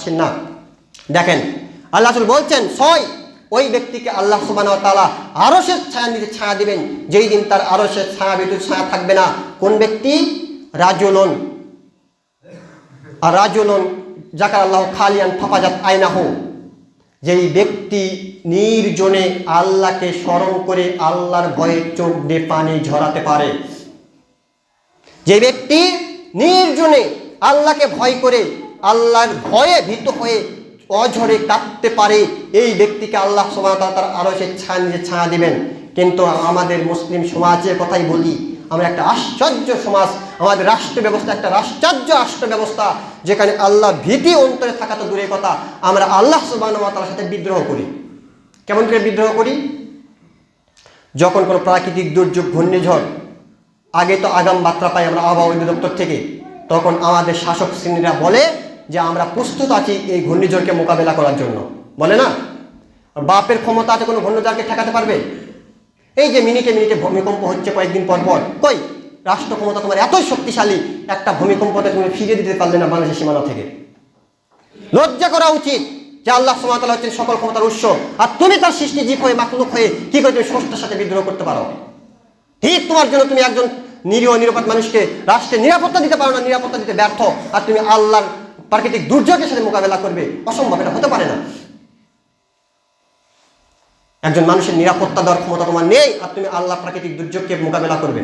পাচ্ছেন না। দেখেন আল্লাহ রাসূল বলছেন 6 ওই ব্যক্তিকে আল্লাহ সুবহানাহু ওয়া তাআলা আরশের ছায়ার নিচে ছায়া দিবেন, যেই দিন তার আরশের ছায়া ব্যতীত ছায়া থাকবে না। কোন ব্যক্তি? রাজুলুন আর রাজুলুন যাকারাল্লাহু খালিয়ান ফাফাজাত আইনাহু, যেই ব্যক্তি নির্জনে আল্লাহকে স্মরণ করে আল্লাহর ভয়ে চোখ দিয়ে পানি ঝরাতে পারে। যে ব্যক্তি নির্জনে আল্লাহকে ভয় করে আল্লাহর ভয়ে ভীত হয়ে অঝরে কাঁদতে পারে, এই ব্যক্তিকে আল্লাহ সুবহানাহু ওয়া তাআলা তার আরশের ছায়া নিচে ছায়া দিবেন। কিন্তু আমাদের মুসলিম সমাজের কথাই বলি, আমরা একটা আশ্চর্য সমাজ, আমাদের রাষ্ট্র ব্যবস্থা একটা আশ্চর্য রাষ্ট্র ব্যবস্থা, যেখানে আল্লাহ ভীতি অন্তরে থাকা তো দূরের কথা, আমরা আল্লাহ সুবহানাহু ওয়া তাআলার সাথে বিদ্রোহ করি। কেমন করে বিদ্রোহ করি? যখন কোনো প্রাকৃতিক দুর্যোগ, ঘূর্ণিঝড়, আগে তো আগাম বার্তা পাই আমরা আবহাওয়া অধিদপ্তর থেকে, তখন আমাদের শাসক শ্রেণীরা বলে যে আমরা প্রস্তুত আছি এই ঘূর্ণিঝড়কে মোকাবেলা করার জন্য, বলে না? বাপের ক্ষমতা আছে কোনো ঘূর্ণিঝড়কে ঠেকাতে পারবে? এই যে মিনিটে মিনিটে ভূমিকম্প হচ্ছে কয়েকদিন পর পর, কই রাষ্ট্র ক্ষমতা তোমার এতই শক্তিশালী, একটা ভূমিকম্পতে তুমি ফিরিয়ে দিতে পারলে না বাংলাদেশের সীমানা থেকে? লজ্জা করা উচিত যে আল্লাহ সুবহানাহু ওয়া তাআলা হচ্ছেন সকল ক্ষমতার উৎস, আর তুমি তার সৃষ্টি জীব হয়ে মাখলুক হয়ে কি করে তুমি স্রষ্টার সাথে বিদ্রোহ করতে পারো? ঠিক তোমার জন্য তুমি একজন নিরীহ নিরাপদ মানুষকে রাষ্ট্রের নিরাপত্তা দিতে পারো না, নিরাপত্তা দিতে ব্যর্থ, আর তুমি আল্লাহর প্রাকৃতিক দুর্যোগের সাথে মোকাবেলা করবে? অসম্ভব, এটা হতে পারে না। একজন মানুষের নিরাপত্তা দেওয়ার ক্ষমতা তোমার নেই, আর তুমি আল্লাহ প্রাকৃতিক দুর্যোগকে মোকাবেলা করবে?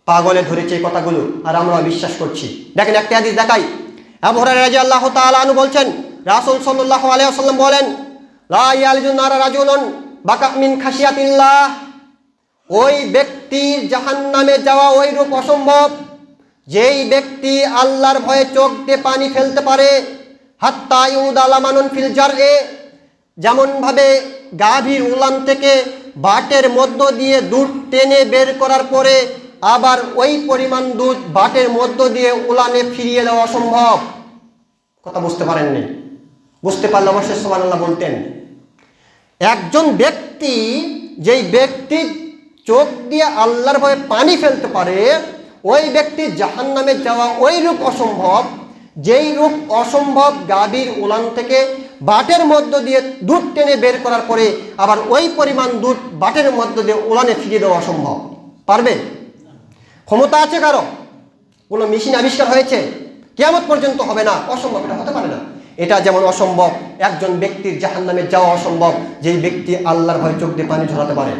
পাগলে ধরেছে এই কথাগুলো, আর আমরা বিশ্বাস করছি। দেখেন একটা হাদিস দেখাই, আবু হুরায়রা রাদিয়াল্লাহু তাআলা আনহু বলছেন, রাসূল সাল্লাল্লাহু আলাইহি ওয়াসাল্লাম বলেন, লা ইয়ালজুন নারা রাজুলুন বাকা মিন খাশিয়াতিল্লাহ, ওই ব্যক্তির জাহান্নামে যাওয়া ওই রূপ অসম্ভব যেই ব্যক্তি আল্লাহর ভয়ে চোখ দিয়ে পানি ফেলতে পারে। হাত্তা ইউদালা মানুন ফিল জারএ, যেমন ভাবে গাভীর উলান থেকে বাটের মধ্য দিয়ে দুধ টেনে বের করার পরে আবার ওই পরিমাণ দুধ বাটের মধ্য দিয়ে উলানে ফিরিয়ে দেওয়া অসম্ভব। কথা বুঝতে পারেননি? বুঝতে পারলে অবশ্যই সুবহানাল্লাহ বলতেন। একজন ব্যক্তি, যেই ব্যক্তি চোখ দিয়ে আল্লাহর ভয়ে পানি ফেলতে পারে, ওই ব্যক্তি জাহান্নামে যাওয়া ওই রূপ অসম্ভব যেই রূপ অসম্ভব গাভীর উলান থেকে বাটের মধ্য দিয়ে দুধ টেনে বের করার পরে আবার ওই পরিমাণ দুধ বাটের মধ্য দিয়ে উলানে ফিরিয়ে দেওয়া অসম্ভব। পারবে? ক্ষমতা আছে কারো? কোনো মেশিন আবিষ্কার হয়েছে? কিয়ামত পর্যন্ত হবে না, অসম্ভব, এটা হতে পারে না। এটা যেমন অসম্ভব একজন ব্যক্তির জাহান্নামে যাওয়া অসম্ভব যেই ব্যক্তি আল্লাহর ভয়ে চোখ দিয়ে পানি ঝরাতে পারে।